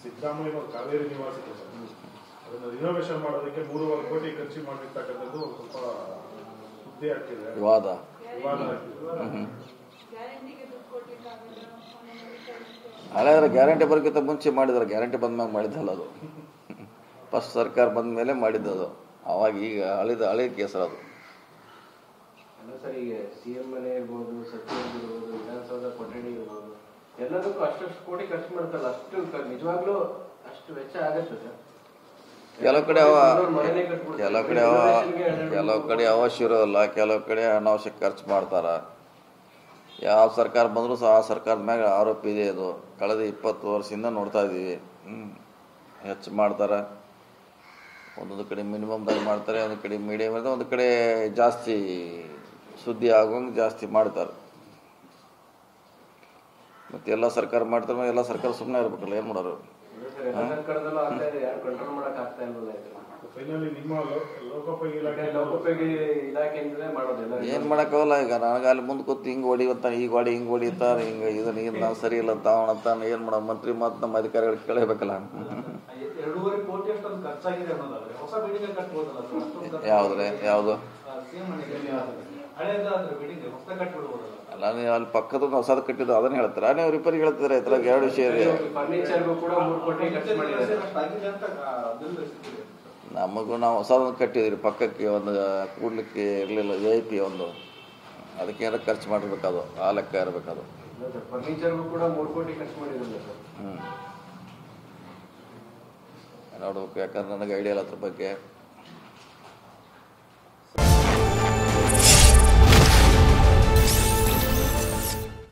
Siddaramaiah Kaveri ನಿವಾಸಿಗೆ sir ಅದನ್ನು renovation ಮಾಡೋದಕ್ಕೆ 3.5 ಕೋಟಿ ಖರ್ಚು ಮಾಡಿರ್ತಕ್ಕಂಥದ್ದು ಸ್ವಲ್ಪ ಸುದ್ದಿ ಆಗ್ತಿದೆ, ವಿವಾದ ಆಗ್ತಿದೆ. ಹಳೆಯದ್ರ ಗ್ಯಾರಂಟಿ ಬರೋಕ್ಕಿಂತ ಮುಂಚೆ ಮಾಡಿದ್ರೆ, ಗ್ಯಾರಂಟಿ ಬಂದ್ಮ್ಯಾಗ ಮಾಡಿದ್ದಲ್ಲ ಅದು. ಫಸ್ಟ್ ಸರ್ಕಾರ ಬಂದ ಮೇಲೆ ಮಾಡಿದ್ದದು. ಅವಾಗ ಈಗ ಹಳೆ ಕೇಸರ ಅದು. ಸರ್ ಈಗ ಸಿಎಂ ಮನೆ ಇರ್ಬೋದು, ಸಚಿವರು ಇರ್ಬೋದು, ವಿಧಾನಸೌಧ ಕೊಠಡಿ ಇರ್ಬೋದು, ಎಲ್ಲದಕ್ಕೂ ಅಷ್ಟು ಕೋಟಿ ಖರ್ಚು ಮಾಡ್ತಾರಲ್ಲ, ಅಷ್ಟು ನಿಜವಾಗ್ಲೂ ಅಷ್ಟು ವೆಚ್ಚ ಆಗತ್ತೆ ಸರ್? ಕೆಲವು ಕಡೆ ಅವಶ್ಯ ಇರೋಲ್ಲ, ಕೆಲವು ಕಡೆ ಅನಾವಶ್ಯಕ ಖರ್ಚು ಮಾಡ್ತಾರೆ. ಯಾವ ಸರ್ಕಾರ ಬಂದರೂ ಸಹ ಆ ಸರ್ಕಾರದ ಮ್ಯಾಗ ಆರೋಪ ಇದೆ. ಅದು ಕಳೆದ 20 ವರ್ಷದಿಂದ ನೋಡ್ತಾ ಇದ್ದೀವಿ. ಹೆಚ್ಚು ಮಾಡ್ತಾರೆ, ಒಂದೊಂದು ಕಡೆ ಮಿನಿಮಮ್ದಾಗ ಮಾಡ್ತಾರೆ, ಒಂದು ಕಡೆ ಮೀಡಿಯಮ್ ಇರ್ತದೆ, ಒಂದು ಕಡೆ ಜಾಸ್ತಿ ಸುದ್ದಿ ಆಗೋಂಗೆ ಜಾಸ್ತಿ ಮಾಡ್ತಾರೆ. ಮತ್ತು ಎಲ್ಲ ಸರ್ಕಾರ ಮಾಡ್ತಾರೆ, ಎಲ್ಲ ಸರ್ಕಾರ ಸುಮ್ಮನೆ ಇರ್ಬೇಕಲ್ಲ, ಏನು ಮಾಡೋರು? ಏನು ಮಾಡೋಕ್ಕಾಗಲ್ಲ. ಈಗ ನನಗೆ ಅಲ್ಲಿ ಮುಂದೆ ಕೂತು ಹಿಂಗೆ ಹೊಡಿತಾನೆ, ಈಗ ಹೊಡಿ ಹಿಂಗೆ ಹೊಡಿತಾರೆ, ಹಿಂಗೆ ಇದನ್ನ ಇದು ನಾವು ಸರಿ ಇಲ್ಲ ತಾವಣತಾನೆ, ಏನು ಮಾಡೋ? ಮಂತ್ರಿ ಮತ್ತು ನಮ್ಮ ಅಧಿಕಾರಿಗಳಿಗೆ ಕೇಳಬೇಕಲ್ಲ. ಯಾವುದು ಅಲ್ಲ, ನೀವು ಅಲ್ಲಿ ಪಕ್ಕದ ಹೊಸದು ಕಟ್ಟಿದ್ದು ಅದನ್ನ ಹೇಳ್ತಾರೆ, ನೀವು ರಿಪೇರಿಗೆ ಹೇಳ್ತಿದ್ರೆ ಇದ್ರಾಗ 2 ವಿಷಯ ಇದೆ. ನಮಗೂ ನಾವು ಹೊಸದನ್ನು ಕಟ್ಟಿದ್ರಿ, ಪಕ್ಕಕ್ಕೆ ಒಂದು ಕೂಡ್ಲಿಕ್ಕೆ ಇರಲಿಲ್ಲ, VIP ಒಂದು, ಅದಕ್ಕೆ ಏನಾರು ಖರ್ಚು ಮಾಡಿರ್ಬೇಕದು, ಆ ಲೆಕ್ಕ ಇರಬೇಕದು. ನೋಡ್ಬೇಕು, ಯಾಕಂದ್ರೆ ನನಗೆ ಐಡಿಯಾ ಇಲ್ಲ ಅದ್ರ ಬಗ್ಗೆ.